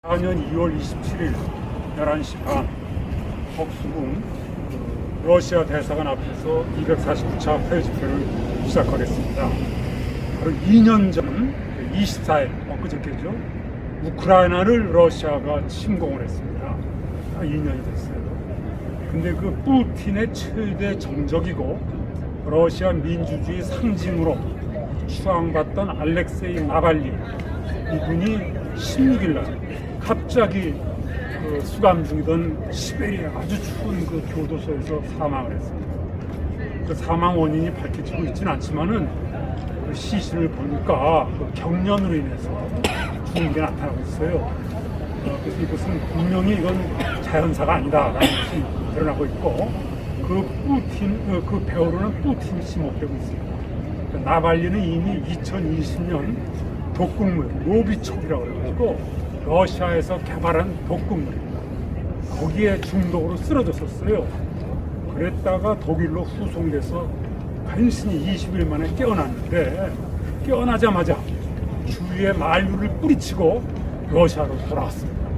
2014년 2월 27일 11시 반 덕수궁 러시아 대사관 앞에서 249차 회의 집회를 시작하겠습니다. 바로 2년 전 24일 엊그저께죠. 우크라이나를 러시아가 침공을 했습니다. 2년이 됐어요. 근데 그 푸틴의 최대 정적이고 러시아 민주주의 상징으로 추앙받던 알렉세이 나발리 이분이 16일 날 갑자기 그 수감 중이던 시베리아 아주 추운 그 교도소에서 사망을 했습니다. 그 사망 원인이 밝혀지고 있지는 않지만은 그 시신을 보니까 그 경련으로 인해서 죽은 게 나타나고 있어요. 그래서 이것은 분명히 이건 자연사가 아니다라는 것이 드러나고 있고 그 배후로는 푸틴이 지목되고 있습니다. 그러니까 나발리는 이미 2020년 독극물 노비초비라고 해가지고 러시아에서 개발한 독극물입니다. 거기에 중독으로 쓰러졌었어요. 그랬다가 독일로 후송돼서 간신히 20일 만에 깨어났는데 깨어나자마자 주위에 만류를 뿌리치고 러시아로 돌아왔습니다.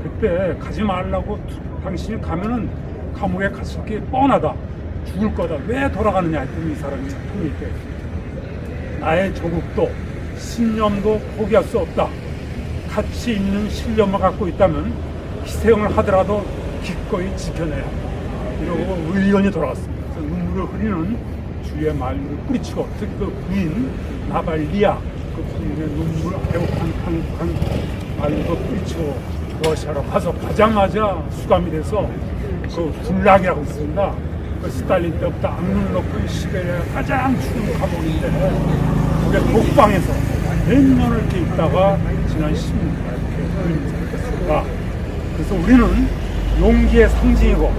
그때 가지 말라고 당신이 가면은 감옥에 갔을 게 뻔하다. 죽을 거다. 왜 돌아가느냐 했더니 이 사람이 통일이 됐습니다. 나의 조국도 신념도 포기할 수 없다. 가치 있는 신념을 갖고 있다면 희생을 하더라도 기꺼이 지켜내야 한다. 이러고 의원이 돌아왔습니다. 그래서 눈물을 흘리는 주위의 만류를 뿌리치고 특히 그 부인 나발리아 그 부인의 눈물 애곡한 만류도 뿌리치고 러시아로 가서 가자마자 수감이 돼서 그 군락이라고 있습니다. 그 스탈린 때부터 악명 높은 시베리아 가장 추운 감옥인데 그게 독방에서 몇 년을 이렇게 있다가 지난 10년 이렇게 됐습니다. 그래서 우리는 용기의 상징이고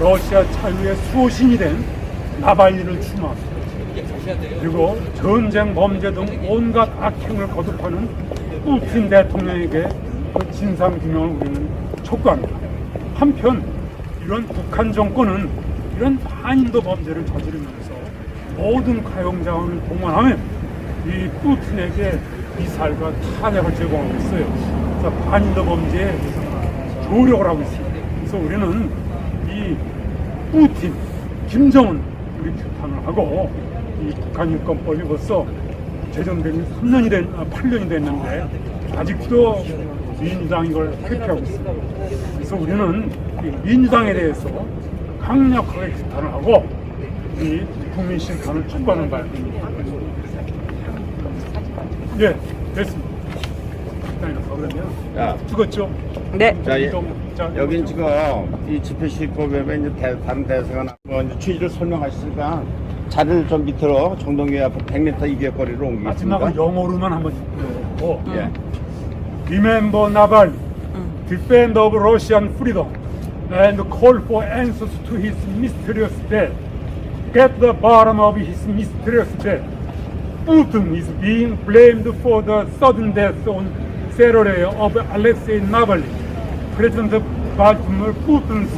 러시아 자유의 수호신이 된 나발리를 추모합니다. 그리고 전쟁 범죄 등 온갖 악행을 거듭하는 푸틴 대통령에게 그 진상규명을 우리는 촉구합니다. 한편 이런 북한 정권은 이런 반인도 범죄를 저지르면서 모든 가용 자원을 동원하며 이 푸틴에게 미사일과 탄약을 제공하고 있어요. 그래서 반인도 범죄에 조력을 하고 있습니다. 그래서 우리는 이 푸틴, 김정은 우리 규탄을 하고 이 북한 유권법이 벌써 제정된 8년이 됐는데 아직도 민주당이 이걸 회피하고 있습니다. 그래서 우리는 이 민주당에 대해서 강력하게 규탄을 하고 이 국민 심판을 촉구하는 바입니다. 예, 됐습니다. 그러면 죽었죠? 네. 자, 여긴 지금 이 집회 시법에 이제 다른 대사가 이제 취지를 설명하시니까 자리를 좀 밑으로 정동교회 앞에 100m 200 거리로 옮기겠습니다. 마지막은 영어로만 한번 읽고. 예. Remember Navalny, defender of Russian freedom, and call for answers to his mysterious death. Get the bottom of his mysterious death. Putin is being blamed for the sudden death on Saturday of Alexei Navalny, President Vladimir Putin's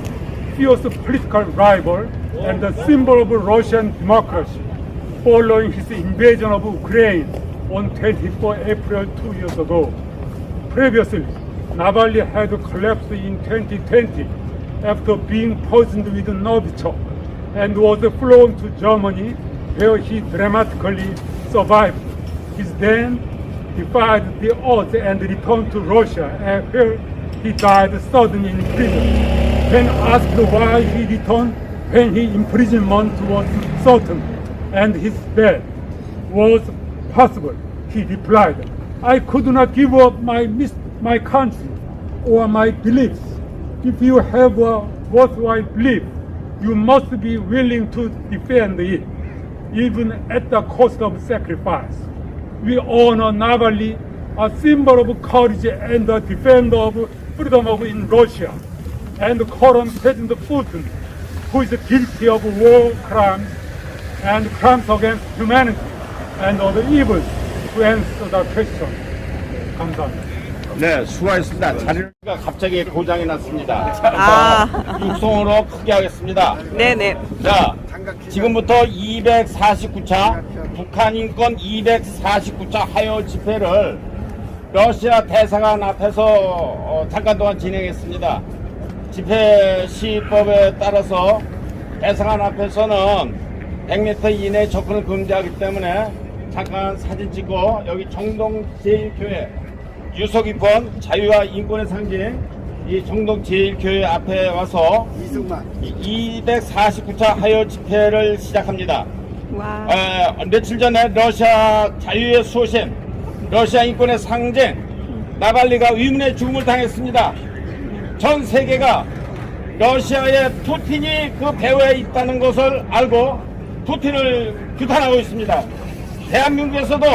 fierce political rival and the symbol of Russian democracy, following his invasion of Ukraine on 24 April 2 years ago. Previously, Navalny had collapsed in 2020 after being poisoned with Novichok and was flown to Germany, where he dramatically survived. He then defied the odds and returned to Russia, where he died suddenly in prison. When asked why he returned, when his imprisonment was certain and his death was possible, he replied, I could not give up my country or my beliefs. If you have a worthwhile belief, you must be willing to defend it, even at the cost of sacrifice. We honor Navalny, a symbol of courage and a defender of freedom in Russia, and current President Putin, who is guilty of war crimes and crimes against humanity and other evils, to answer the question. 감사합니다. 네, 수고하셨습니다. 자리가 갑자기 고장이 났습니다. 아. 그래서 육성으로 크게 하겠습니다. 네네. 자, 지금부터 249차 북한 인권 249차 하여 집회를 러시아 대사관 앞에서 잠깐 동안 진행했습니다. 집회 시법에 따라서 대사관 앞에서는 100m 이내 접근을 금지하기 때문에 잠깐 사진 찍고 여기 정동제일교회 유서 깊은 자유와 인권의 상징 이 정동제일교회 앞에 와서 249차 하여 집회를 시작합니다. 와. 며칠 전에 러시아 자유의 수호신, 러시아 인권의 상징 나발리가 의문의 죽음을 당했습니다. 전 세계가 러시아의 푸틴이 그 배후에 있다는 것을 알고 푸틴을 규탄하고 있습니다. 대한민국에서도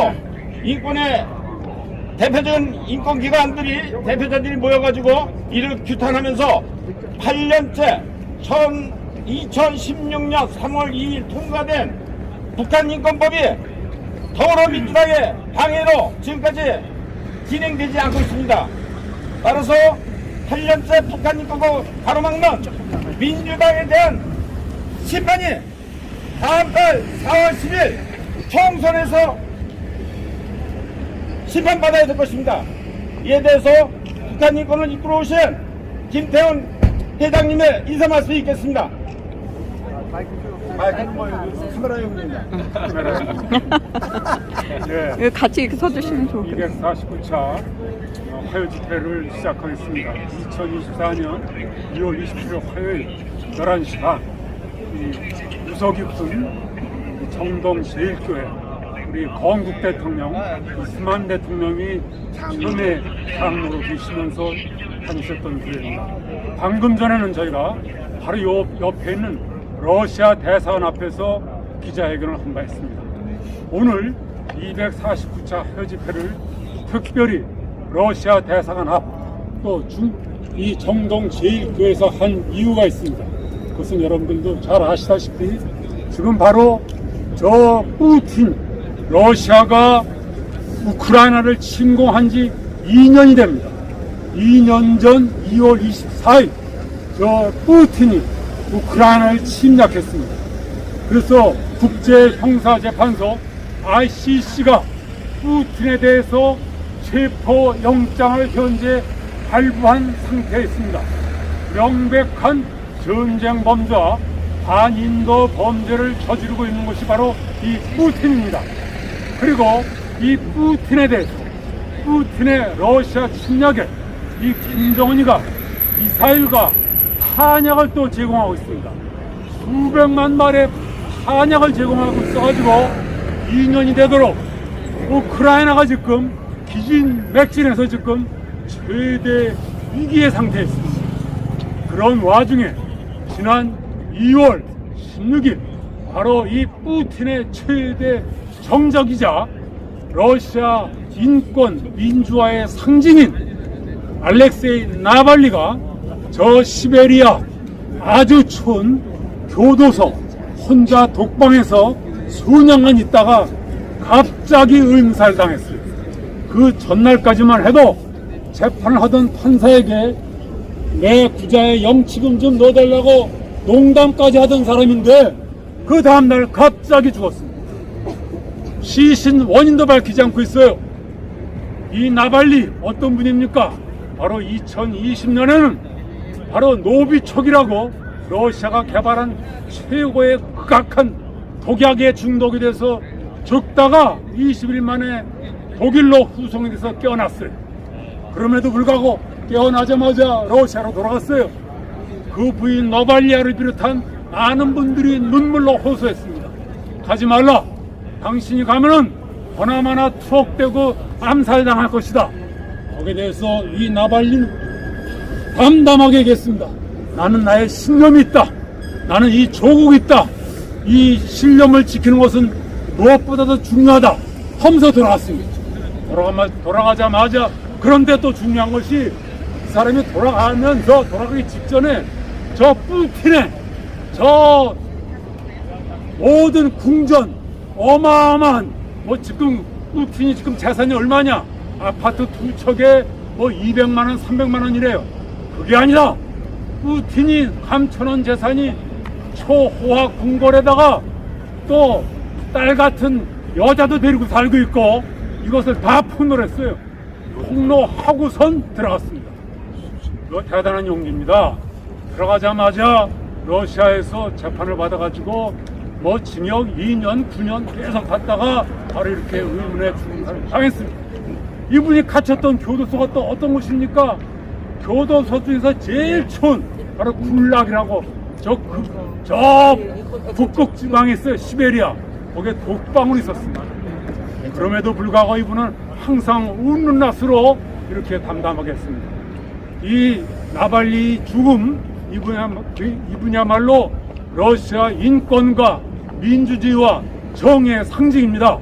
인권의 대표적인 인권기관들이 대표자들이 모여가지고 이를 규탄하면서 8년째 2016년 3월 2일 통과된 북한 인권법이 더불어민주당의 방해로 지금까지 진행되지 않고 있습니다. 따라서 8년째 북한 인권법 가로막는 민주당에 대한 심판이 다음 달 4월 10일 총선에서 심판받아야 될 것입니다. 이에 대해서 북한 인권을 이끌어 오신 김태훈 회장님의 인사 말씀이 있겠습니다. 카메라 용입니다. 예, 같이 이렇게 서주시면 좋겠어요. 249차 화요 집회를 시작하겠습니다. 2024년 2월 27일 화요일 11시 반 유서 깊은 정동제일교회 우리 건국 대통령 이스만 대통령이 처음에 장로로 계시면서 다니셨던 교회입니다. 방금 전에는 저희가 바로 요 옆에 있는 러시아 대사관 앞에서 기자회견을 한 바 있습니다. 오늘 249차 화요 집회를 특별히 러시아 대사관 앞 또 이 정동제일교회에서 한 이유가 있습니다. 그것은 여러분들도 잘 아시다시피 지금 바로 저 푸틴 러시아가 우크라이나를 침공한 지 2년이 됩니다. 2년 전 2월 24일 저 푸틴이 우크라이나를 침략했습니다. 그래서 국제형사재판소 ICC가 푸틴에 대해서 체포영장을 현재 발부한 상태에 있습니다. 명백한 전쟁 범죄와 반인도 범죄를 저지르고 있는 것이 바로 이 푸틴입니다. 그리고 이 푸틴에 대해서 푸틴의 러시아 침략에 이 김정은이가 미사일과 탄약을 또 제공하고 있습니다. 수백만 발의 탄약을 제공하고 있어가지고 2년이 되도록 우크라이나가 지금 기진맥진해서 지금 최대 위기의 상태에 있습니다. 그런 와중에 지난 2월 16일 바로 이 푸틴의 최대 정적이자 러시아 인권 민주화의 상징인 알렉세이 나발리가 저 시베리아 아주 추운 교도소 혼자 독방에서 수년간 있다가 갑자기 을살당했어요. 그 전날까지만 해도 재판을 하던 판사에게 내 구자의 영치금 좀 넣어달라고 농담까지 하던 사람인데 그 다음날 갑자기 죽었습니다. 시신 원인도 밝히지 않고 있어요. 이 나발리 어떤 분입니까? 바로 2020년에는 바로 노비촉이라고 러시아가 개발한 최고의 극악한 독약에 중독이 돼서 죽다가 20일 만에 독일로 후송이 돼서 깨어났어요. 그럼에도 불구하고 깨어나자마자 러시아로 돌아갔어요. 그 부인 너발리아를 비롯한 많은 분들이 눈물로 호소했습니다. 가지 말라. 당신이 가면은 보나마나 투옥되고 암살당할 것이다. 거기에 대해서 이 나발리는 담담하게 얘기했습니다. 나는 나의 신념이 있다. 나는 이 조국이 있다. 이 신념을 지키는 것은 무엇보다도 중요하다. 하면서 돌아갔습니다. 돌아가자마자 그런데 또 중요한 것이 이 사람이 돌아가기 직전에 저 푸틴의 저 모든 궁전 어마어마한 뭐 지금 푸틴이 지금 재산이 얼마냐? 아파트 두 척에 뭐 200만원 300만원이래요. 그게 아니라 푸틴이 감춰놓은 재산이 초호화 궁궐에다가 또 딸 같은 여자도 데리고 살고 있고 이것을 다 폭로했어요. 폭로하고선 들어갔습니다. 이거 대단한 용기입니다. 들어가자마자 러시아에서 재판을 받아가지고 뭐 징역 2년, 9년 계속 갔다가 바로 이렇게 의문의 죽음을 당했습니다. 이분이 갇혔던 교도소가 또 어떤 곳입니까? 교도소 중에서 제일 추운 바로 굴락이라고 저 북극 지방에 있어요. 시베리아. 거기에 독방울이 있었습니다. 그럼에도 불구하고 이분은 항상 웃는 낯으로 이렇게 담담하게 했습니다. 이 나발리 죽음, 이분이야말로 러시아 인권과 민주주의와 정의의 상징입니다.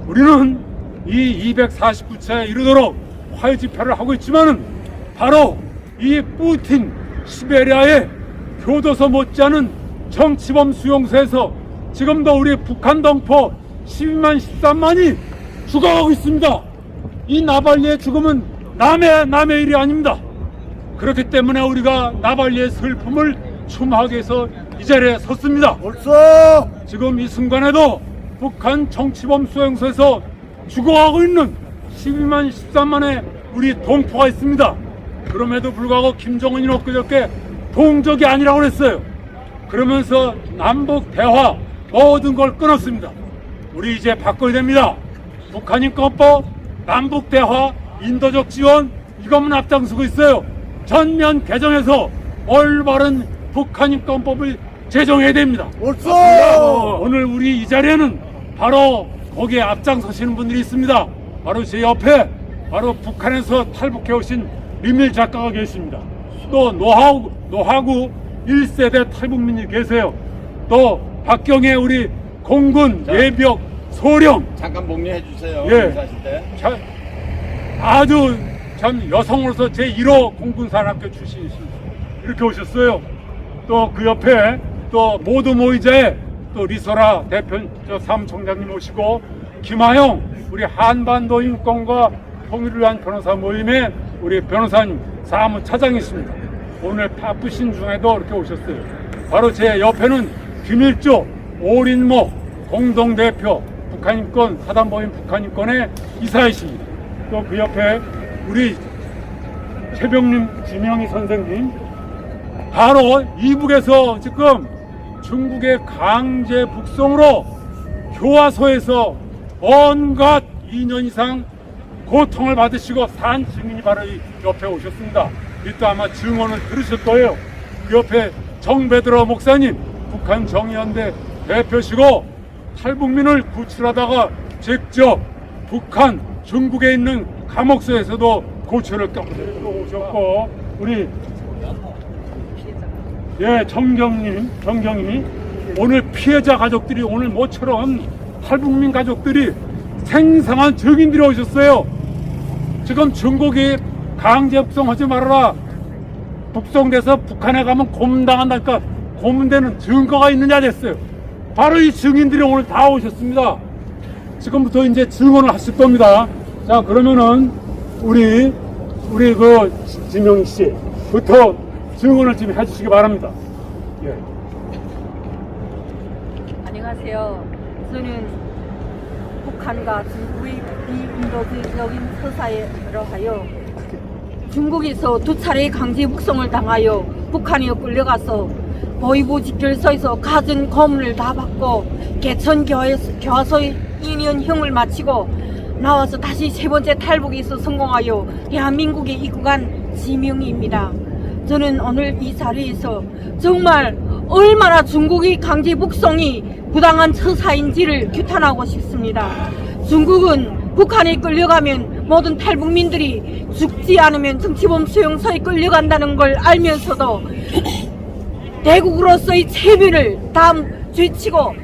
우리는 이 249차에 이르도록 화해 집회를 하고 있지만은 바로 이 푸틴 시베리아의 교도소 못지않은 정치범 수용소에서 지금도 우리 북한 동포 12만 13만이 죽어가고 있습니다. 이 나발리의 죽음은 남의 일이 아닙니다. 그렇기 때문에 우리가 나발리의 슬픔을 추모하기 위해서 이 자리에 섰습니다. 벌써 지금 이 순간에도 북한 정치범 수용소에서 죽어가고 있는 12만 13만의 우리 동포가 있습니다. 그럼에도 불구하고 김정은이 엊그저께 동족이 아니라고 그랬어요. 그러면서 남북 대화 모든 걸 끊었습니다. 우리 이제 바꿔야 됩니다. 북한인권법, 남북 대화, 인도적 지원 이것만 앞장서고 있어요. 전면 개정해서 올바른 북한인권법을 제정해야 됩니다. 벌써 오늘 우리 이 자리에는 바로 거기에 앞장서시는 분들이 있습니다. 바로 제 옆에 바로 북한에서 탈북해 오신 리밀 작가가 계십니다. 또 노하구 1세대 탈북민이 계세요. 또 박경혜 우리 공군 예비역 소령 잠깐 복리해 주세요. 예. 인사하실 때. 아주 참 여성으로서 제1호 공군사관학교 출신이십니다. 이렇게 오셨어요. 또 그 옆에 또 모두 모이자의 또 리소라 대표 사무총장님 오시고 김하영 우리 한반도 인권과 통일을 위한 변호사 모임의 우리 변호사님 사무차장이십니다. 오늘 바쁘신 중에도 이렇게 오셨어요. 바로 제 옆에는 김일조 오린모 공동대표 북한인권 사단법인 북한인권의 이사이십니다. 또 그 옆에 우리 최병림 지명희 선생님 바로 이북에서 지금 중국의 강제 북송으로 교화소에서 온갖 2년 이상 고통을 받으시고 산 증인이 바로 이 옆에 오셨습니다. 이또 아마 증언을 들으실 거예요. 그 옆에 정배들어 목사님 북한 정의연대 대표시고 탈북민을 구출하다가 직접 북한 중국에 있는 감옥소에서도 고초를 겪고 오셨고 우리 정경이 오늘 피해자 가족들이 오늘 모처럼 탈북민 가족들이 생생한 증인들이 오셨어요. 지금 중국이 강제 북송하지 말아라. 북송돼서 북한에 가면 고문당한다니까 고문되는 증거가 있느냐 됐어요. 바로 이 증인들이 오늘 다 오셨습니다. 지금부터 이제 증언을 하실 겁니다. 자, 그러면은 우리 그 지명희 씨부터 증언을 좀 해주시기 바랍니다. 예. 안녕하세요. 저는 북한과 중국의 비인도적인 서사로 하여 중국에서 2차례 강제 북송을 당하여 북한에 끌려가서 보위부 직결소에서 갖은 고문을 다 받고 개천 교화소의 2년형을 마치고 나와서 다시 3번째 탈북에서 성공하여 대한민국에 입국한 지명희입니다. 저는 오늘 이 자리에서 정말 얼마나 중국의 강제 북송이 부당한 처사인지를 규탄하고 싶습니다. 중국은 북한에 끌려가면 모든 탈북민들이 죽지 않으면 정치범 수용소에 끌려간다는 걸 알면서도 대국으로서의 체면을 다 쥐치고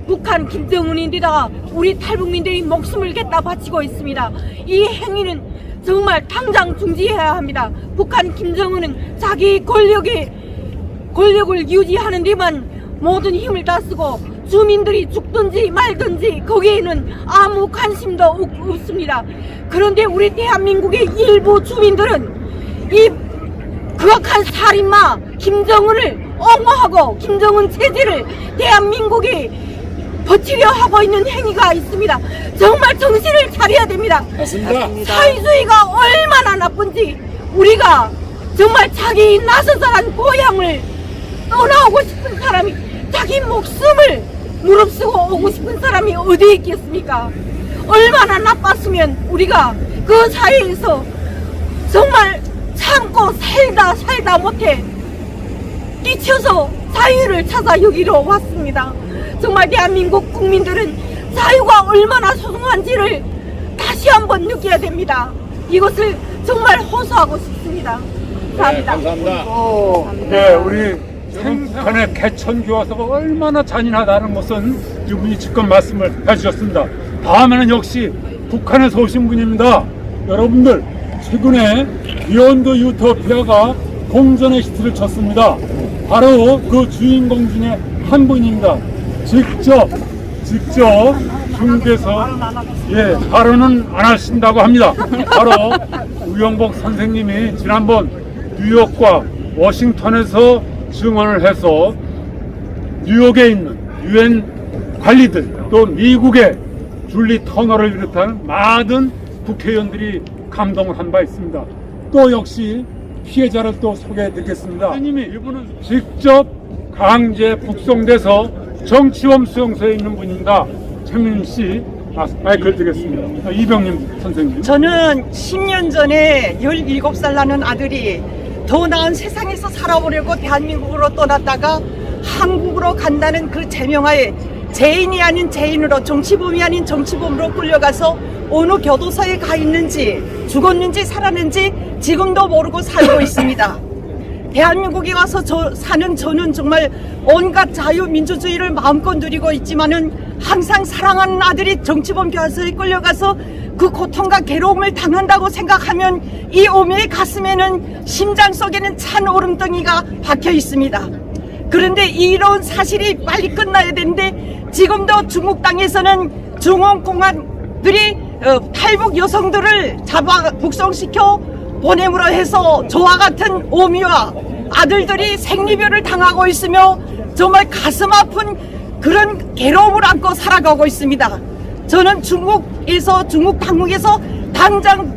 북한 김정은인데다가 우리 탈북민들이 목숨을 갖다 바치고 있습니다. 이 행위는 정말 당장 중지해야 합니다. 북한 김정은은 자기 권력을 유지하는 데만 모든 힘을 다 쓰고 주민들이 죽든지 말든지 거기에는 아무 관심도 없습니다. 그런데 우리 대한민국의 일부 주민들은 이 극악한 살인마 김정은을 옹호하고 김정은 체제를 대한민국의 버티려 하고 있는 행위가 있습니다. 정말 정신을 차려야 됩니다. 맞습니다. 사회주의가 얼마나 나쁜지 우리가 정말 자기 나서자란 고향을 떠나오고 싶은 사람이 자기 목숨을 무릅쓰고 오고 싶은 사람이 어디 있겠습니까? 얼마나 나빴으면 우리가 그 사회에서 정말 참고 살다 못해 뛰쳐서 자유를 찾아 여기로 왔습니다. 정말 대한민국 국민들은 자유가 얼마나 소중한지를 다시 한번 느껴야 됩니다. 이것을 정말 호소하고 싶습니다. 감사합니다. 감사합니다. 네, 우리 북한의 개천 교화서가 얼마나 잔인하다는 것은 이분이 직접 말씀을 해주셨습니다. 다음에는 역시 북한에서 오신 분입니다. 여러분들, 최근에 비욘드 유토피아가 공전의 히트를 쳤습니다. 바로 그 주인공 중에 한 분입니다. 직접 중국에서 발언은 안 하신다고 합니다. 바로 우영복 선생님이 지난번 뉴욕과 워싱턴에서 증언을 해서 뉴욕에 있는 UN 관리들 또 미국의 줄리 터너를 비롯한 많은 국회의원들이 감동을 한 바 있습니다. 또 역시 피해자를 또 소개해드리겠습니다. 선생님이 이분은 직접 강제 북송돼서 정치범 수용소에 있는 분입니다. 최민희 씨 마이크를 드리겠습니다. 이병림 선생님. 저는 10년 전에 17살 나는 아들이 더 나은 세상에서 살아보려고 대한민국으로 떠났다가 한국으로 간다는 그 제명하에 죄인이 아닌 죄인으로 정치범이 아닌 정치범으로 끌려가서 어느 교도소에 가 있는지 죽었는지 살았는지 지금도 모르고 살고 있습니다. 대한민국에 와서 사는 저는 정말 온갖 자유민주주의를 마음껏 누리고 있지만은 항상 사랑하는 아들이 정치범 교도소에 끌려가서 그 고통과 괴로움을 당한다고 생각하면 이 어미의 가슴에는 심장 속에는 찬 얼음덩이가 박혀 있습니다. 그런데 이런 사실이 빨리 끝나야 되는데 지금도 중국 땅에서는 중원공안들이 탈북 여성들을 잡아 북송시켜 보냄으로 해서 저와 같은 어미와 아들들이 생리별을 당하고 있으며 정말 가슴 아픈 그런 괴로움을 안고 살아가고 있습니다. 저는 중국 당국에서 당장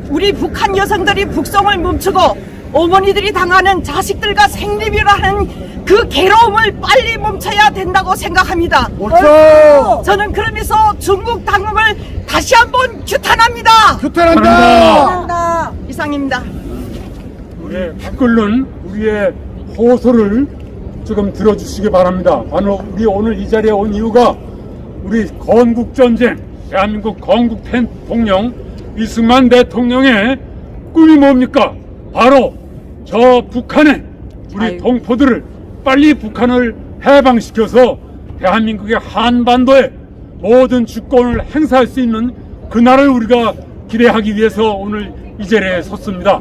우리 북한 여성들이 북송을 멈추고 어머니들이 당하는 자식들과 생리별을 하는 그 괴로움을 빨리 멈춰야 된다고 생각합니다. 저는 그러면서 중국 당국을 다시 한번 규탄합니다. 규탄한다. 이상입니다. 끓는 우리의 호소를 조금 들어주시기 바랍니다. 바로 우리 오늘 이 자리에 온 이유가 우리 건국전쟁, 대한민국 건국 대통령 이승만 대통령의 꿈이 뭡니까? 바로 저 북한에 우리 동포들을 빨리 북한을 해방시켜서 대한민국의 한반도에 모든 주권을 행사할 수 있는 그날을 우리가 기대하기 위해서 오늘 이 자리에 섰습니다.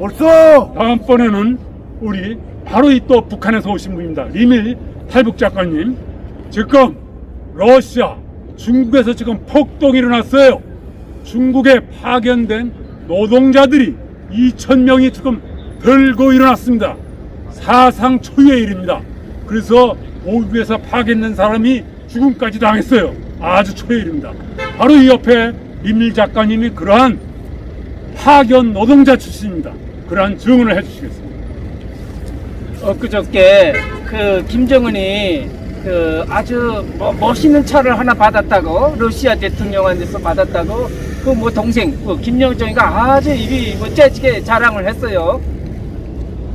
다음번에는 우리 바로 이 또 북한에서 오신 분입니다. 리밀 탈북 작가님. 지금 러시아, 중국에서 지금 폭동이 일어났어요. 중국에 파견된 노동자들이 2,000명이 지금 들고 일어났습니다. 사상 초유의 일입니다. 그래서 모국에서 파견된 사람이 죽음까지 당했어요. 아주 초유의 일입니다. 바로 이 옆에 리밀 작가님이 그러한 파견 노동자 출신입니다. 그러한 증언을 해주시겠습니다. 엊그저께 그 김정은이 그 아주 멋있는 차를 하나 받았다고, 러시아 대통령한테서 받았다고 그 뭐 동생 김영정이가 아주 입이 뭐 재지게 자랑을 했어요.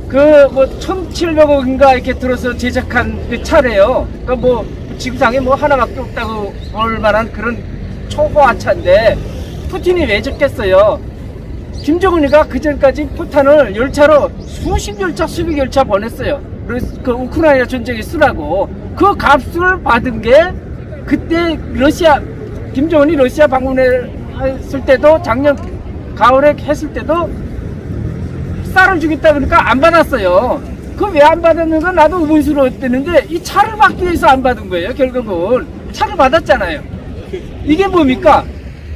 그 뭐 1,700억인가 이렇게 들어서 제작한 그 차래요. 그러니까 뭐 지구상에 뭐 하나밖에 없다고 볼 만한 그런 초호화차인데 푸틴이 왜 줬겠어요? 김정은이가 그 전까지 포탄을 열차로 수십 열차, 수백 열차 보냈어요. 그 우크라이나 전쟁에 쓰라고. 그 값을 받은 게 그때 김정은이 러시아 방문했을 때도 작년 가을에 했을 때도 쌀을 주겠다 그러니까 안 받았어요. 그 왜 안 받았는가 나도 의문스러웠는데 이 차를 받기 위해서 안 받은 거예요. 결국은 차를 받았잖아요. 이게 뭡니까?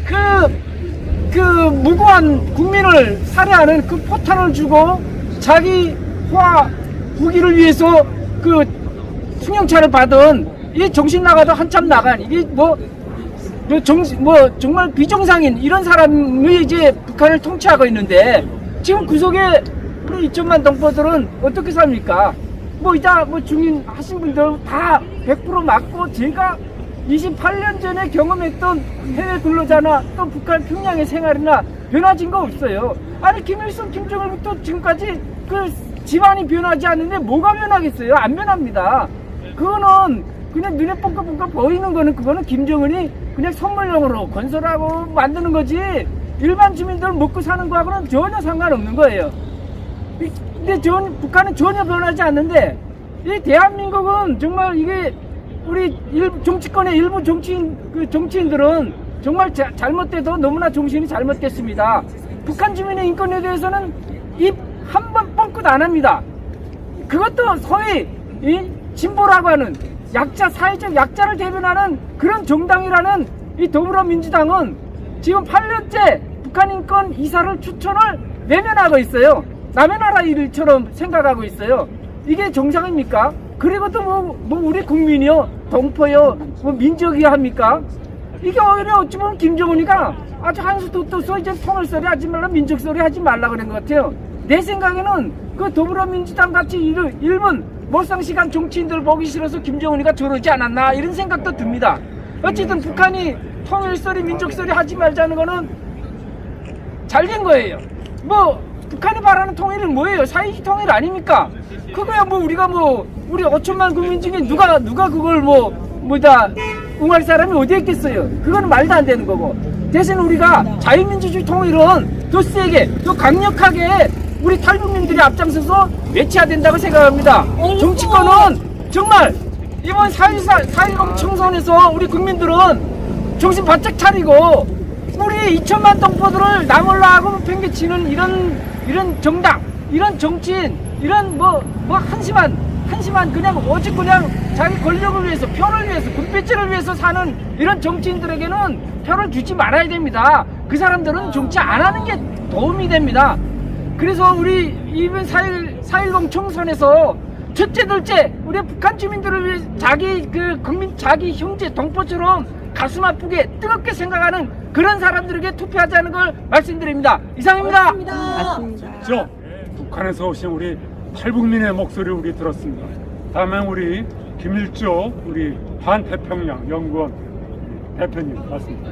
그 무고한 국민을 살해하는 그 포탄을 주고 자기 호화 후기를 위해서 그 승용차를 받은 이 정신 나가도 한참 나간 이게 정말 비정상인 이런 사람이 이제 북한을 통치하고 있는데 지금 구석에 우리 2천만 동포들은 어떻게 삽니까? 중인 하신 분들 다 100% 맞고 제가 28년 전에 경험했던 해외 근로자나 또 북한 평양의 생활이나 변화진 거 없어요. 아니 김일성, 김정일부터 지금까지 그 집안이 변하지 않는데 뭐가 변하겠어요? 안 변합니다. 그거는 그냥 눈에 뻥긋뻥긋 보이는 거는 그거는 김정은이 그냥 선물용으로 건설하고 만드는 거지 일반 주민들 먹고 사는 거하고는 전혀 상관없는 거예요. 근데 북한은 전혀 변하지 않는데 이 대한민국은 정말 이게 우리 정치권의 일부 정치인들은 정말 잘못돼도 너무나 정신이 잘못됐습니다. 북한 주민의 인권에 대해서는 입 한 번 뻥끗 안 합니다. 그것도 소위 이 진보라고 하는 사회적 약자를 대변하는 그런 정당이라는 이 더불어민주당은 지금 8년째 북한 인권 이사를 추천을 외면하고 있어요. 남의 나라 일처럼 생각하고 있어요. 이게 정상입니까? 그리고 또 우리 국민이요, 동포요, 민족이요 합니까? 이게 오히려 어찌 보면 김정은이가 아주 한수 돋떠서 이제 통일소리 하지 말라, 민족소리 하지 말라 그런 것 같아요. 내 생각에는 그 더불어민주당 같이 일본 몰상시간 정치인들 보기 싫어서 김정은이가 저러지 않았나 이런 생각도 듭니다. 어쨌든 북한이 통일소리, 민족소리 하지 말자는 거는 잘된 거예요. 북한이 바라는 통일은 뭐예요? 사회주의 통일 아닙니까? 그거야 우리 5천만 국민 중에 누가 그걸 응할 사람이 어디 있겠어요? 그거는 말도 안 되는 거고. 대신 우리가 자유민주주의 통일은 더 세게, 더 강력하게 우리 탈북민들이 앞장서서 외쳐야 된다고 생각합니다. 정치권은 정말 이번 4.10 총선에서 우리 국민들은 정신 바짝 차리고 우리 2천만 동포들을 나몰라하고 팽개치는 이런 정당, 이런 정치인, 이런 한심한 그냥 오직 그냥 자기 권력을 위해서, 표를 위해서, 군배지를 위해서 사는 이런 정치인들에게는 표를 주지 말아야 됩니다. 그 사람들은 정치 안 하는 게 도움이 됩니다. 그래서 우리 이번 4.10 총선에서 첫째, 둘째, 우리 북한 주민들을 위해 자기 형제, 동포처럼 가슴 아프게 뜨겁게 생각하는 그런 사람들에게 투표하자는 걸 말씀드립니다. 이상입니다. 맞습니다. 북한에서 오신 우리 탈북민의 목소리를 우리 들었습니다. 다음에 우리 김일조 우리 반태평양 연구원 대표님 맞습니다.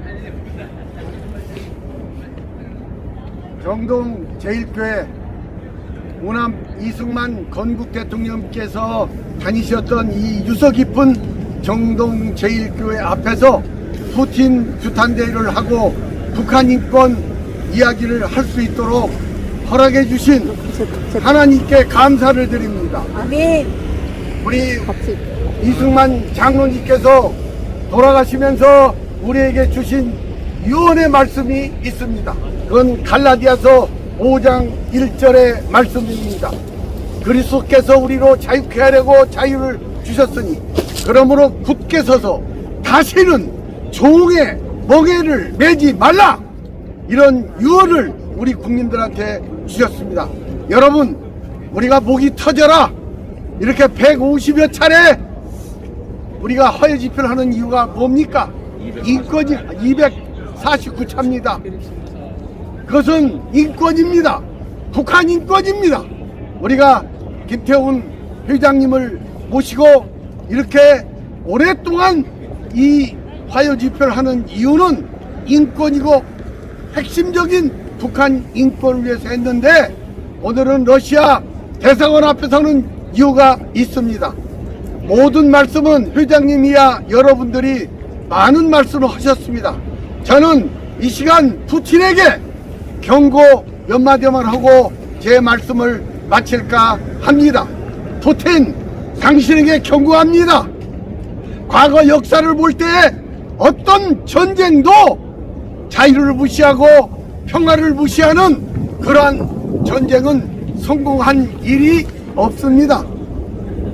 정동 제1교회 오남 이승만 건국 대통령께서 다니셨던 이 유서 깊은 정동 제1교회 앞에서 푸틴 규탄대회를 하고 북한 인권 이야기를 할 수 있도록 허락해 주신 하나님께 감사를 드립니다. 아멘. 우리 이승만 장로님께서 돌아가시면서 우리에게 주신 유언의 말씀이 있습니다. 그건 갈라디아서 5장 1절의 말씀입니다. 그리스도께서 우리로 자유케 하려고 자유를 주셨으니 그러므로 굳게 서서 다시는 종의 멍에를 매지 말라, 이런 유언을 우리 국민들한테 주셨습니다. 여러분, 우리가 목이 터져라 이렇게 150여 차례 우리가 허위 집회를 하는 이유가 뭡니까? 인권이 249차입니다. 그것은 인권입니다. 북한 인권입니다. 우리가 김태훈 회장님을 모시고 이렇게 오랫동안 이 화요 집회를 하는 이유는 인권이고 핵심적인 북한 인권을 위해서 했는데, 오늘은 러시아 대사관 앞에 서는 이유가 있습니다. 모든 말씀은 회장님이야 여러분들이 많은 말씀을 하셨습니다. 저는 이 시간 푸틴에게 경고 몇 마디만 하고 제 말씀을 마칠까 합니다. 푸틴, 당신에게 경고합니다. 과거 역사를 볼 때 어떤 전쟁도 자유를 무시하고 평화를 무시하는 그러한 전쟁은 성공한 일이 없습니다.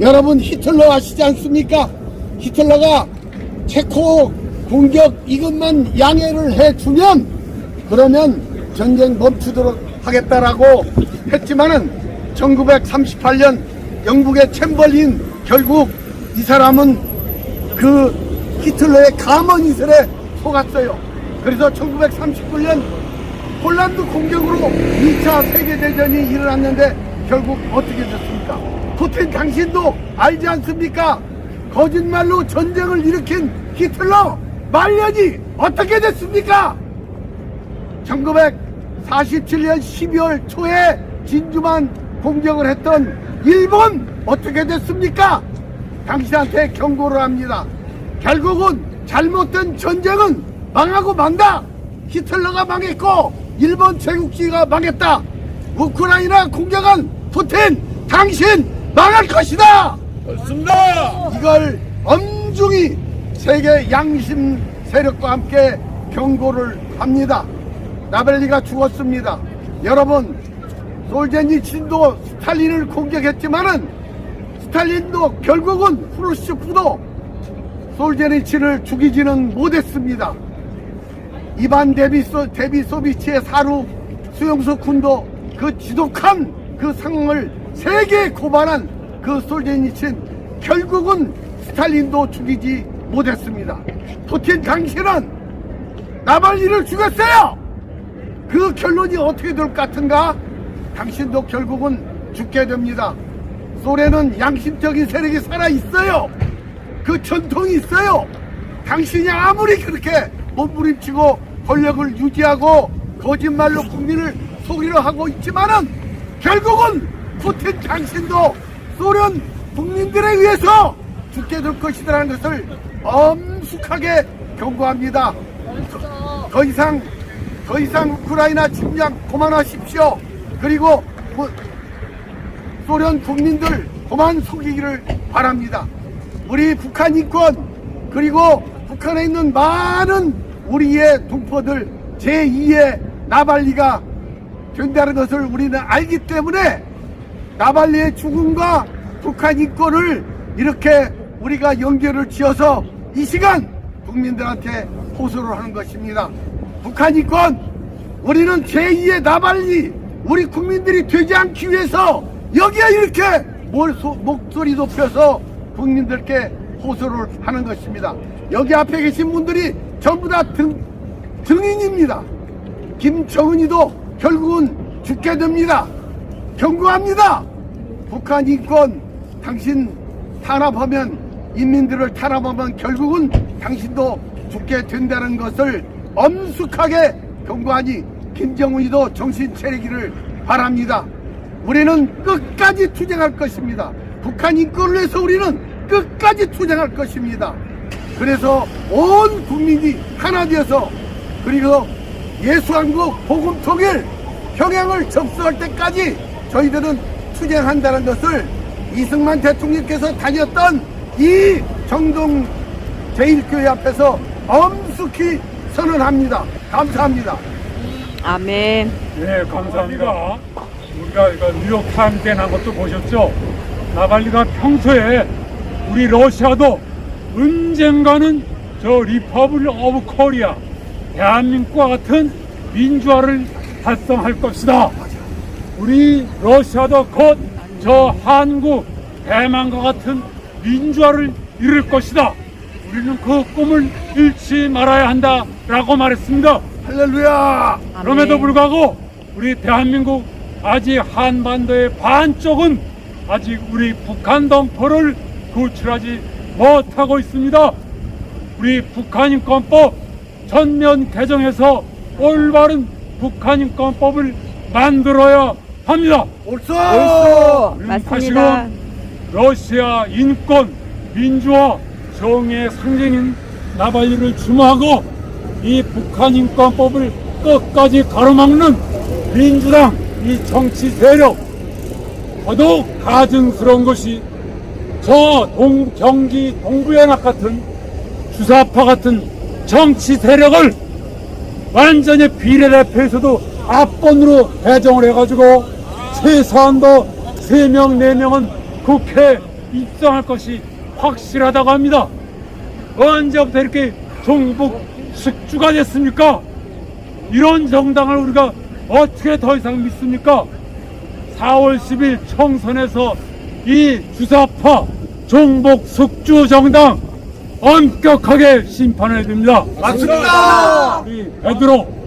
여러분, 히틀러 아시지 않습니까? 히틀러가 체코 공격 이것만 양해를 해주면 그러면 전쟁 멈추도록 하겠다라고 했지만은 1938년 영국의 챔벌린, 결국 이 사람은 그 히틀러의 가문 이슬에 속았어요. 그래서 1939년 폴란드 공격으로 2차 세계대전이 일어났는데 결국 어떻게 됐습니까? 푸틴 당신도 알지 않습니까? 거짓말로 전쟁을 일으킨 히틀러 말년이 어떻게 됐습니까? 1947년 12월 초에 진주만 공격을 했던 일본 어떻게 됐습니까? 당신한테 경고를 합니다. 결국은 잘못된 전쟁은 망하고 만다. 히틀러가 망했고 일본 제국주의가 망했다. 우크라이나 공격한 푸틴 당신 망할 것이다. 맞습니다. 이걸 엄중히 세계 양심 세력과 함께 경고를 합니다. 나발리가 죽었습니다. 여러분, 솔제니친도 스탈린을 공격했지만은 스탈린도 결국은 후르시초프도 솔제니친을 죽이지는 못했습니다. 이반 데비소비치의 사루 수용소 군도 그 지독한 그 상황을 세계에 고발한 그 솔제니친 결국은 스탈린도 죽이지 못했습니다. 푸틴 당신은 나발리를 죽였어요. 그 결론이 어떻게 될 것 같은가? 당신도 결국은 죽게 됩니다. 소련은 양심적인 세력이 살아있어요. 그 전통이 있어요. 당신이 아무리 그렇게 몸부림치고 권력을 유지하고 거짓말로 국민을 속이려 하고 있지만은 결국은 푸틴 당신도 소련 국민들에 의해서 죽게 될 것이라는 것을 엄숙하게 경고합니다. 더 이상 우크라이나 침략 그만하십시오. 그리고 소련 국민들 그만 속이기를 바랍니다. 우리 북한 인권 그리고 북한에 있는 많은 우리의 동포들 제2의 나발리가 된다는 것을 우리는 알기 때문에 나발리의 죽음과 북한 인권을 이렇게 우리가 연결을 지어서 이 시간 국민들한테 호소를 하는 것입니다. 북한 인권 우리는 제2의 나발리 우리 국민들이 되지 않기 위해서 여기에 이렇게 목소리 높여서 국민들께 호소를 하는 것입니다. 여기 앞에 계신 분들이 전부 다 증인입니다. 김정은이도 결국은 죽게 됩니다. 경고합니다. 북한 인권 당신 탄압하면 인민들을 탄압하면 결국은 당신도 죽게 된다는 것을 엄숙하게 경고하니 김정은이도 정신 차리기를 바랍니다. 우리는 끝까지 투쟁할 것입니다. 북한 인권을 위해서 우리는 끝까지 투쟁할 것입니다. 그래서 온 국민이 하나 되어서 그리고 예수한국 복음통일 평양을 접수할 때까지 저희들은 투쟁한다는 것을 이승만 대통령께서 다녔던 이 정동 제1교회 앞에서 엄숙히 선언합니다. 감사합니다. 아멘. 네, 감사합니다. 우리가 이거 뉴욕타임즈에 난 것도 보셨죠? 나발리가 평소에 우리 러시아도 언젠가는 저 리퍼블릭 오브 코리아 대한민국과 같은 민주화를 달성할 것이다. 우리 러시아도 곧 저 한국 대만과 같은 민주화를 이룰 것이다. 우리는 그 꿈을 잃지 말아야 한다라고 말했습니다. 할렐루야. 그럼에도 불구하고 우리 대한민국 아직 한반도의 반쪽은 아직 우리 북한 동포를 구출하지 못하고 있습니다. 우리 북한인권법 전면 개정해서 올바른 북한인권법을 만들어야 합니다. 옳소. 우리는 맞습니다. 다시금 러시아 인권, 민주화, 정의의 상징인 나발리를 추모하고 이 북한인권법을 끝까지 가로막는 민주당 이 정치 세력 더더욱 가증스러운 것이 저 경기 동부연합 같은 주사파 같은 정치 세력을 완전히 비례대표에서도 압권으로 배정을 해가지고 최소한도 3명, 4명은 국회에 입성할 것이 확실하다고 합니다. 언제부터 이렇게 종북 숙주가 됐습니까? 이런 정당을 우리가 어떻게 더 이상 믿습니까? 4월 10일 총선에서 이 주사파 종북 숙주 정당 엄격하게 심판해야 됩니다. 맞습니다. 우리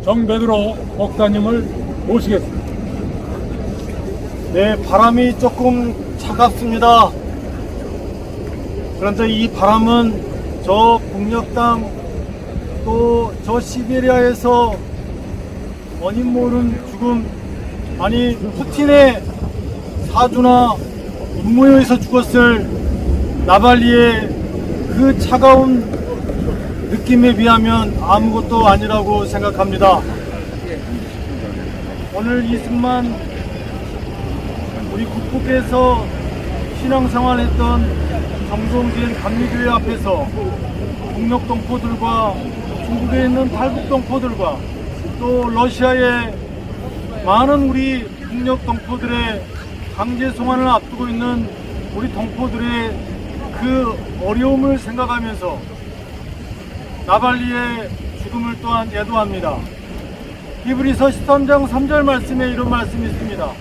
정 베드로 목사님을 모시겠습니다. 네, 바람이 조금 차갑습니다. 그런데 이 바람은 저 북녘 땅, 또 저 시베리아에서 원인 모르는 죽음, 아니 푸틴의 사주나 음모에서 죽었을 나발리의 그 차가운 느낌에 비하면 아무것도 아니라고 생각합니다. 오늘 이 순간 우리 국부께서 신앙생활했던 정동진 감리교회 앞에서 북녘 동포들과 중국에 있는 탈북 동포들과 또 러시아의 많은 우리 북녘 동포들의 강제 송환을 앞두고 있는 우리 동포들의 그 어려움을 생각하면서 나발리의 죽음을 또한 애도합니다. 히브리서 13장 3절 말씀에 이런 말씀이 있습니다.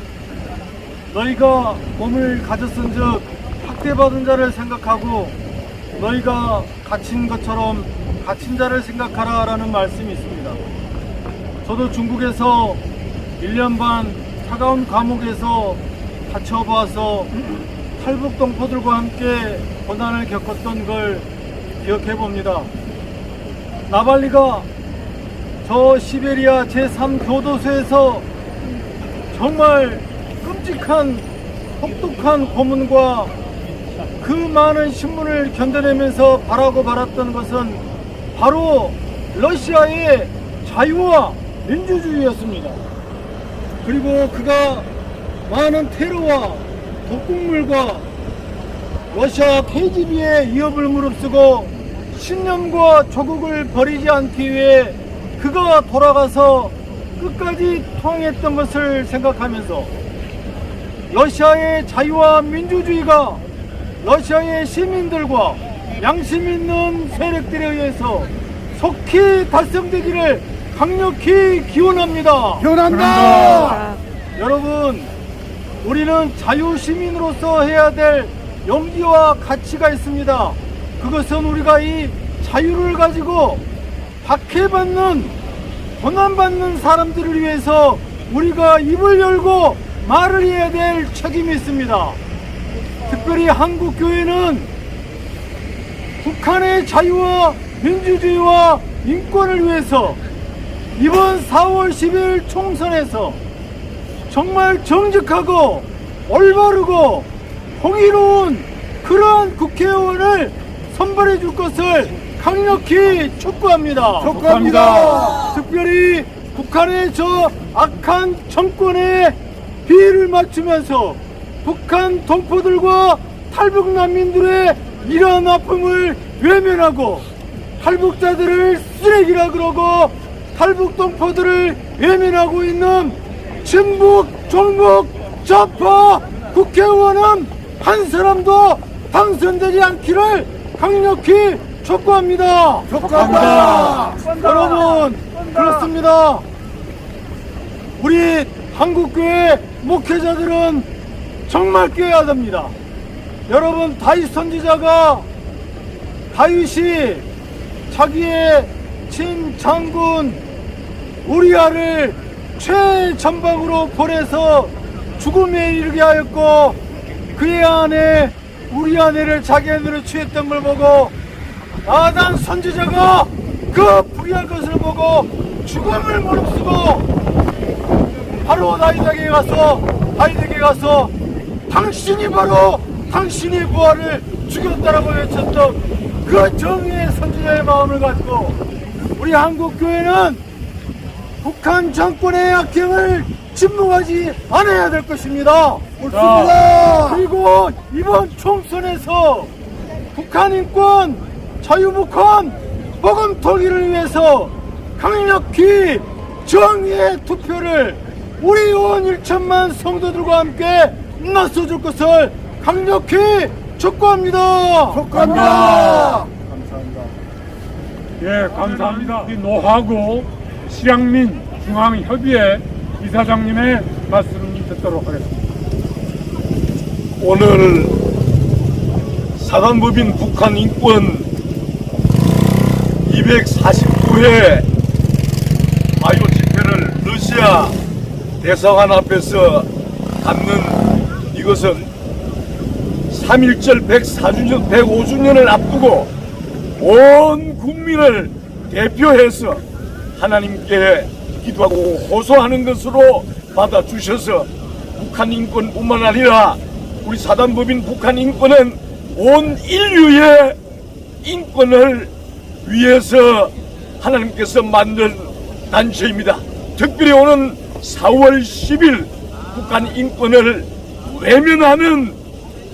너희가 몸을 가졌은즉 학대받은 자를 생각하고 너희가 갇힌 것처럼 갇힌 자를 생각하라 라는 말씀이 있습니다. 저도 중국에서 1년 반 차가운 감옥에서 갇혀봐서 탈북 동포들과 함께 고난을 겪었던 걸 기억해 봅니다. 나발리가 저 시베리아 제3교도소에서 정말 끔찍한 혹독한 고문과 그 많은 신문을 견뎌내면서 바라고 바랐던 것은 바로 러시아의 자유와 민주주의였습니다. 그리고 그가 많은 테러와 독극물과 러시아 KGB의 위협을 무릅쓰고 신념과 조국을 버리지 않기 위해 그가 돌아가서 끝까지 통했던 것을 생각하면서 러시아의 자유와 민주주의가 러시아의 시민들과 양심 있는 세력들에 의해서 속히 달성되기를 강력히 기원합니다. 변한다. 여러분, 우리는 자유시민으로서 해야 될 용기와 가치가 있습니다. 그것은 우리가 이 자유를 가지고 박해받는, 고난받는 사람들을 위해서 우리가 입을 열고 말을 해야 될 책임이 있습니다. 특별히 한국교회는 북한의 자유와 민주주의와 인권을 위해서 이번 4월 10일 총선에서 정말 정직하고 올바르고 공의로운 그러한 국회의원을 선발해 줄 것을 강력히 촉구합니다. 촉구합니다. 특별히 북한의 저 악한 정권에 비를 맞추면서 북한 동포들과 탈북 난민들의 이러한 아픔을 외면하고 탈북자들을 쓰레기라 그러고 탈북 동포들을 외면하고 있는 친북, 종북, 좌파 국회의원은 한 사람도 당선되지 않기를 강력히 촉구합니다. 촉구합니다. 여러분, 그렇습니다. 우리 한국교회 목회자들은 정말 깨어야 됩니다. 여러분, 다윗 선지자가 다윗이 자기의 친장군 우리아를 최전방으로 보내서 죽음에 이르게 하였고 그의 아내 우리아내를 자기 아내로 취했던 걸 보고 나단 선지자가 그 불의한 것을 보고 죽음을 무릅쓰고 바로 다윗에게 가서 당신이 바로 당신의 부하를 죽였다라고 외쳤던 그 정의의 선지자의 마음을 가지고 우리 한국교회는 북한 정권의 악행을 침묵하지 않아야 될 것입니다. 옳습니다. 그리고 이번 총선에서 북한 인권, 자유북한, 복음통일을 위해서 강력히 정의의 투표를 우리 의원 1천만 성도들과 함께 나서줄 것을 강력히 촉구합니다. 촉구합니다. 예, 감사합니다. 우리 노하고 실향민 중앙협의회 이사장님의 말씀 듣도록 하겠습니다. 오늘 사단법인 북한 인권 249회 마요 집회를 러시아 대사관 앞에서 갖는 이것은 3.1절 104주년, 105주년을 앞두고 온 국민을 대표해서 하나님께 기도하고 호소하는 것으로 받아주셔서 북한 인권뿐만 아니라 우리 사단법인 북한 인권은 온 인류의 인권을 위해서 하나님께서 만든 단체입니다. 특별히 오는 4월 10일 북한 인권을 외면하는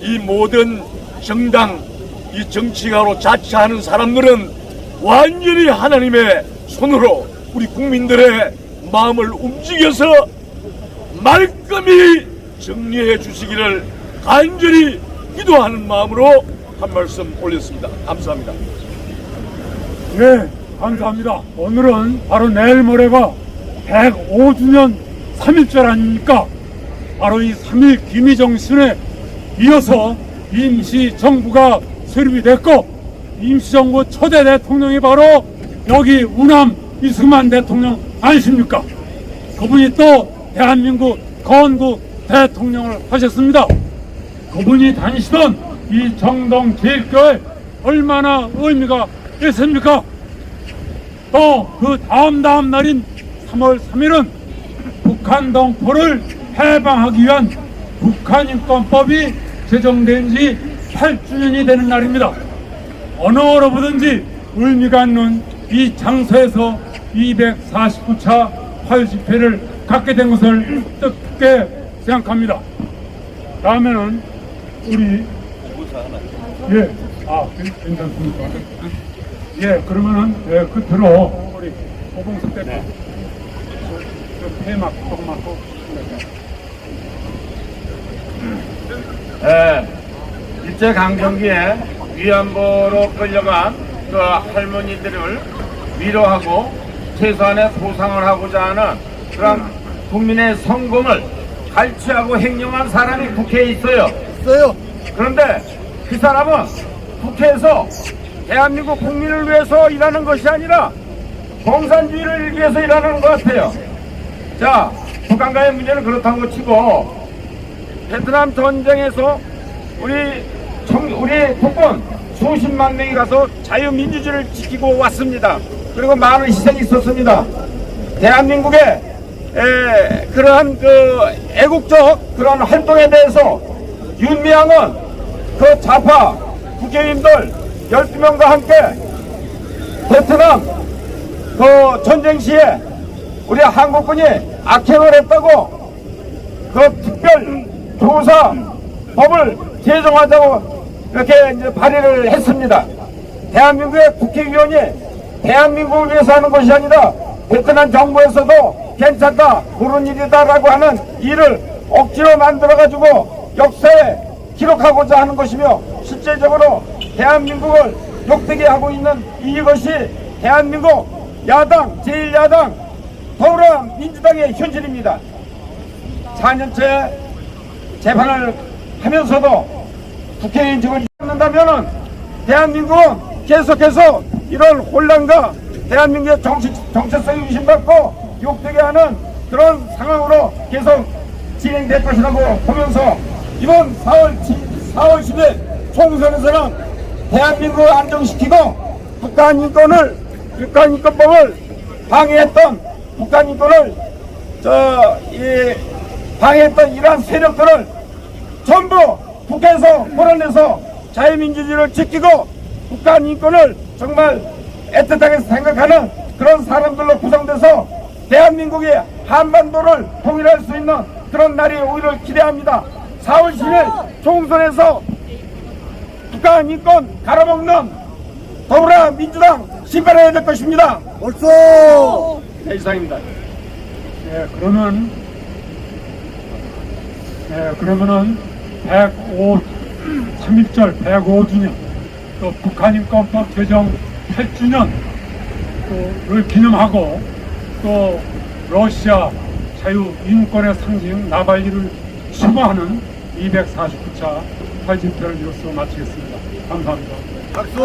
이 모든 정당, 이 정치가로 자처하는 사람들은 완전히 하나님의 손으로 우리 국민들의 마음을 움직여서 말끔히 정리해 주시기를 간절히 기도하는 마음으로 한 말씀 올렸습니다. 감사합니다. 네, 감사합니다. 오늘은 바로 내일 모레가 105주년 3.1절 아닙니까? 바로 이 3.1 김희정신에 이어서 임시정부가 설립이 됐고, 임시정부 초대 대통령이 바로 여기 우남 이승만 대통령 아니십니까? 그분이 또 대한민국 건국 대통령을 하셨습니다. 그분이 다니시던 이 정동제일교회 얼마나 의미가 있습니까? 또 그 다음 날인 3월 3일은 북한 동포를 해방하기 위한 북한인권법이 제정된 지 8주년이 되는 날입니다. 어느 어로보든지 의미가 있는 이 장소에서 249차 화요집회를 갖게 된 것을 뜻깊게 생각합니다. 다음에는 우리 괜찮습니까? 그러면은 끝으로 우리 고봉석 대표 테마 조금만 일제강점기에 위안부로 끌려간 그 할머니들을 위로하고 최소한의 보상을 하고자 하는 그런 국민의 성공을 갈취하고 행령한 사람이 국회에 있어요. 그런데 그 사람은 국회에서 대한민국 국민을 위해서 일하는 것이 아니라 공산주의를 위해서 일하는 것 같아요. 자, 북한과의 문제는 그렇다고 치고 베트남 전쟁에서 우리 국군 수십만 명이 가서 자유민주주의를 지키고 왔습니다. 그리고 많은 희생이 있었습니다. 대한민국의 그러한 그 애국적 그런 활동에 대해서 윤미향은 그 좌파 국회의원들 12명과 함께 베트남 그 전쟁 시에 우리 한국군이 악행을 했다고 그 특별 조사 법을 제정하자고 이렇게 이제 발의를 했습니다. 대한민국의 국회의원이 대한민국을 위해서 하는 것이 아니라 베트남 정부에서도 괜찮다, 그런 일이다라고 하는 일을 억지로 만들어가지고 역사에 기록하고자 하는 것이며, 실제적으로 대한민국을 욕되게 하고 있는 이것이 대한민국 야당, 제1야당 더불어민주당의 현실입니다. 4년째 재판을 하면서도 국회의원직을 잃는다면은 대한민국은 계속해서 이런 혼란과 대한민국의 정체성이 의심받고 욕되게 하는 그런 상황으로 계속 진행될 것이라고 보면서 이번 4월 10일 총선에서는 대한민국을 안정시키고 북한인권법을 방해했던 북한인권을 방해했던 이러한 세력들을 전부 국회에서 몰아내서 자유민주주의를 지키고 북한인권을 정말 애틋하게 생각하는 그런 사람들로 구성돼서 대한민국이 한반도를 통일할 수 있는 그런 날이 오기를 기대합니다. 4월 10일 총선에서 북한인권 갈아먹는 더불어민주당 심판해야 될 것입니다. 옳소! 네, 이상입니다. 그러면은 3.1절 105주년 또 북한인권법 제정 8주년을 기념하고 또 러시아 자유인권의 상징 나발리를 추모하는 249차 화요집회를 이로써 마치겠습니다. 감사합니다. 박수!